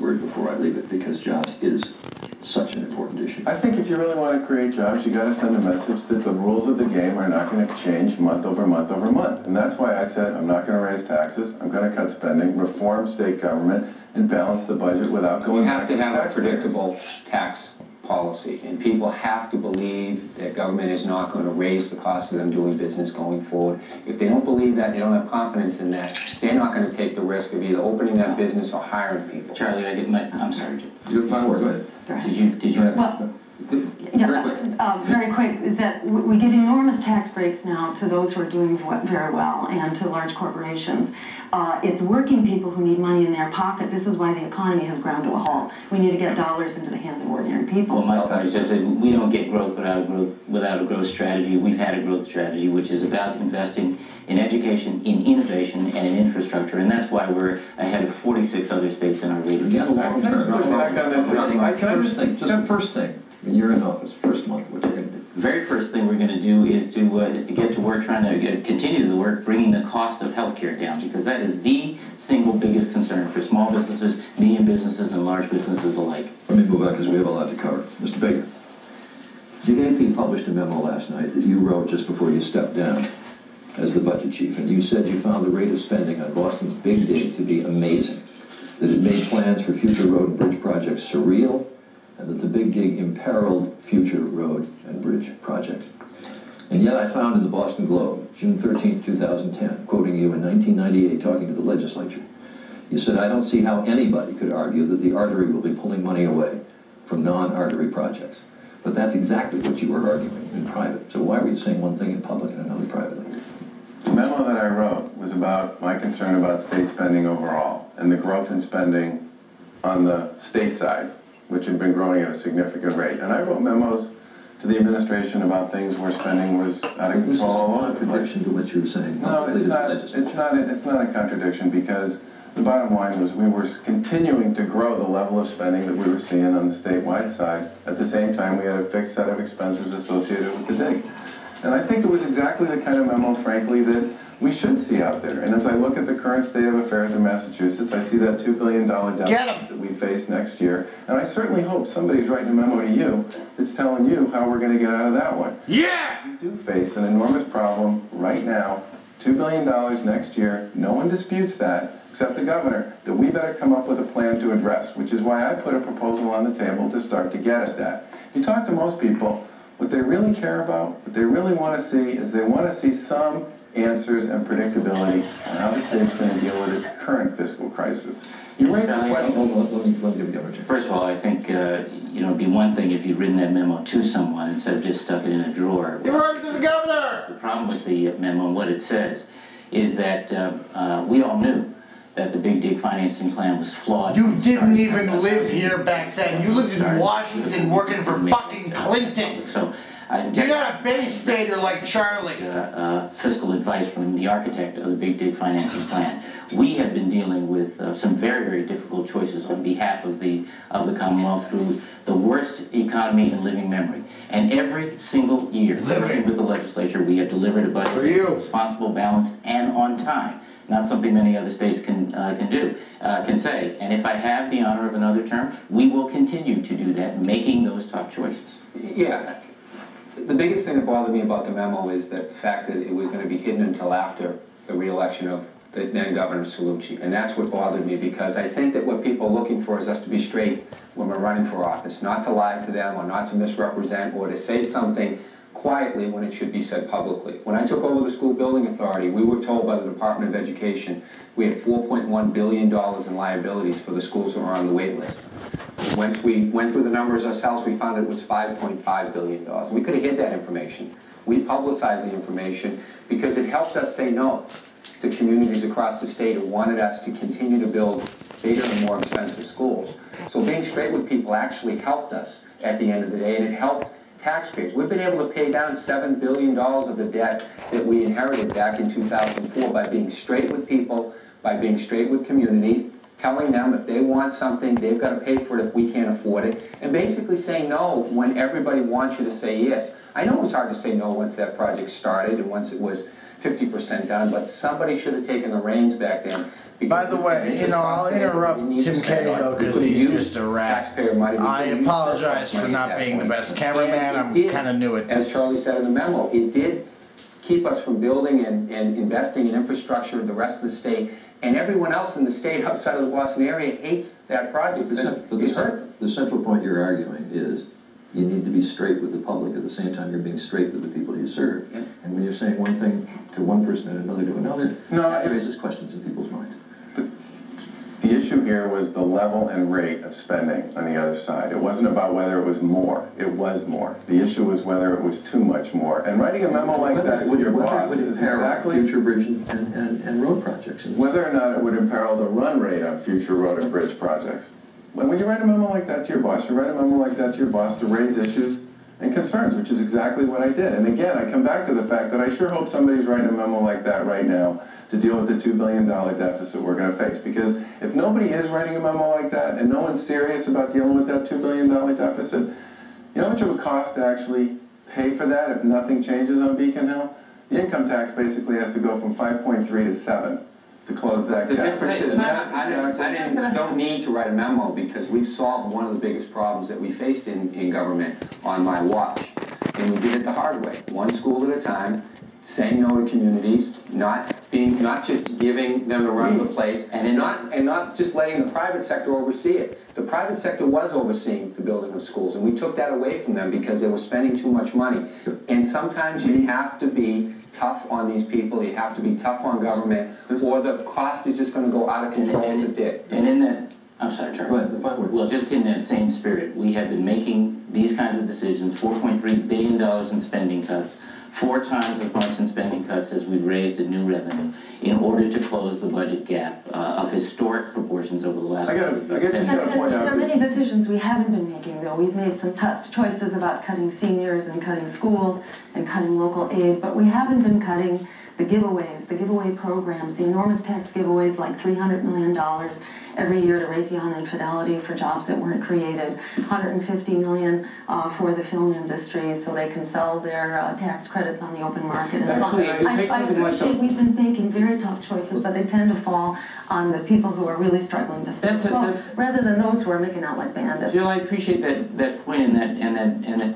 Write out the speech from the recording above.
word before I leave it, because jobs is such an important issue. I think if you really want to create jobs, you got to send a message that the rules of the game are not going to change month over month over month. And that's why I said I'm not going to raise taxes, I'm going to cut spending, reform state government, and balance the budget without going back to You have to have a predictable tax policy, and people have to believe that government is not going to raise the cost of them doing business going forward. If they don't believe that, they don't have confidence in that, they're not going to take the risk of either opening that business or hiring people. Charlie, I'm sorry. You're fine, go ahead. Did you have... Well, very quick, is that we give enormous tax breaks now to those who are doing very well and to large corporations. It's working people who need money in their pocket. This is why the economy has ground to a halt. We need to get dollars into the hands of ordinary people. Well, my point is just that we don't get growth without a growth strategy. We've had a growth strategy which is about investing in education, in innovation, and in infrastructure, and that's why we're ahead of 46 other states in our region. Can I just think, just the first thing, when you're in office, first month, what you're going to do? The very first thing we're going to do is to get to work trying to continue the work bringing the cost of healthcare down, because that is the single biggest concern for small businesses, medium businesses, and large businesses alike. Let me move on because we have a lot to cover. Mr. Baker, GAP published a memo last night that you wrote just before you stepped down as the budget chief, and you said you found the rate of spending on Boston's Big Dig to be amazing, that it made plans for future road and bridge projects surreal, and that the Big Dig imperiled future road and bridge projects. And yet I found in the Boston Globe, June 13th, 2010, quoting you in 1998 talking to the legislature, you said, "I don't see how anybody could argue that the artery will be pulling money away from non-artery projects." But that's exactly what you were arguing in private. So why were you saying one thing in public and another privately? The memo that I wrote was about my concern about state spending overall and the growth in spending on the state side, which had been growing at a significant rate. And I wrote memos to the administration about things where spending was out of control all over the place. To what you were saying. No, it's not a contradiction, because the bottom line was we were continuing to grow the level of spending that we were seeing on the statewide side. At the same time, we had a fixed set of expenses associated with the dig. And I think it was exactly the kind of memo, frankly, that we should see out there. And as I look at the current state of affairs in Massachusetts, I see that $2 billion deficit that we face next year. And I certainly hope somebody's writing a memo to you that's telling you how we're going to get out of that one. Yeah! We do face an enormous problem right now. $2 billion next year. No one disputes that, except the governor, that we better come up with a plan to address, which is why I put a proposal on the table to start to get at that. You talk to most people, what they really care about, what they really want to see is they want to see some answers and predictability on how the state's going to deal with its current fiscal crisis. You raised the question. Let me give you the opportunity. First of all, I think it'd be one thing if you'd written that memo to someone instead of just stuck it in a drawer. You wrote it to the governor! The problem with the memo and what it says is that we all knew that the Big Dig financing plan was flawed. You didn't even live here back then. You lived in Washington working for fucking Clinton. So you're not a Bay Stater like Charlie. Fiscal advice from the architect of the Big Dig financing plan. We have been dealing with some very, very difficult choices on behalf of the Commonwealth through the worst economy in living memory. And every single year, working with the legislature, we have delivered a budget that is responsible, balanced, and on time. Not something many other states can say. And if I have the honor of another term, we will continue to do that, making those tough choices. Yeah. The biggest thing that bothered me about the memo is that the fact that it was going to be hidden until after the re-election of the then Governor Cellucci. And that's what bothered me, because I think that what people are looking for is us to be straight when we're running for office, not to lie to them or not to misrepresent or to say something quietly when it should be said publicly. When I took over the school building authority, we were told by the Department of Education we had $4.1 billion in liabilities for the schools that were on the wait list. Once we went through the numbers ourselves, we found it was $5.5 billion. We could have hid that information. We publicized the information because it helped us say no to communities across the state who wanted us to continue to build bigger and more expensive schools. So being straight with people actually helped us at the end of the day, and it helped taxpayers. We've been able to pay down $7 billion of the debt that we inherited back in 2004 by being straight with people, by being straight with communities, telling them if they want something, they've got to pay for it if we can't afford it, and basically saying no when everybody wants you to say yes. I know it was hard to say no once that project started and once it was 50% done, but somebody should have taken the reins back then. By the way, you know, I'll interrupt Tim Cahill because he's just a rat. I apologize for not being the best cameraman. I'm kind of new at As this. Charlie said in the memo, it did keep us from building and investing in infrastructure in the rest of the state. And everyone else in the state outside of the Boston area hates that project. The central point you're arguing is you need to be straight with the public at the same time you're being straight with the people you serve. Yeah. And when you're saying one thing to one person and another to another, that it raises questions in people's minds. The issue here was the level and rate of spending on the other side. It wasn't about whether it was more. It was more. The issue was whether it was too much more. And writing a memo like that to your boss is exactly future bridge and road projects. whether or not it would imperil the run rate on future road and bridge projects. When you write a memo like that to your boss, you write a memo like that to your boss to raise issues and concerns, which is exactly what I did. And again, I come back to the fact that I sure hope somebody's writing a memo like that right now to deal with the $2 billion deficit we're going to face. Because if nobody is writing a memo like that and no one's serious about dealing with that $2 billion deficit, you know how much it would cost to actually pay for that if nothing changes on Beacon Hill? The income tax basically has to go from 5.3 to 7 to close that The gap. difference is, I don't need to write a memo because we've solved one of the biggest problems that we faced in government on my watch. And we did it the hard way, one school at a time, saying no to communities, not just giving them the run of the place, and not just letting the private sector oversee it. The private sector was overseeing the building of schools, and we took that away from them because they were spending too much money. And sometimes you have to be tough on these people, you have to be tough on government, or the cost is just going to go out of control as it did. And in that, I'm sorry, Charlie. Go ahead, the final word. Well, just in that same spirit, we have been making these kinds of decisions, $4.3 billion in spending cuts, 4 times as much in spending cuts as we've raised in new revenue in order to close the budget gap of historic proportions over the last I just got to point out. There are many decisions we haven't been making, though. We've made some tough choices about cutting seniors and cutting schools and cutting local aid, but we haven't been cutting the giveaways, the giveaway programs, the enormous tax giveaways like $300 million every year to Raytheon and Fidelity for jobs that weren't created, $150 million for the film industry so they can sell their tax credits on the open market. And I appreciate we've been making very tough choices, but they tend to fall on the people who are really struggling to stay afloat, rather than those who are making out like bandits. Jill, I appreciate that point and that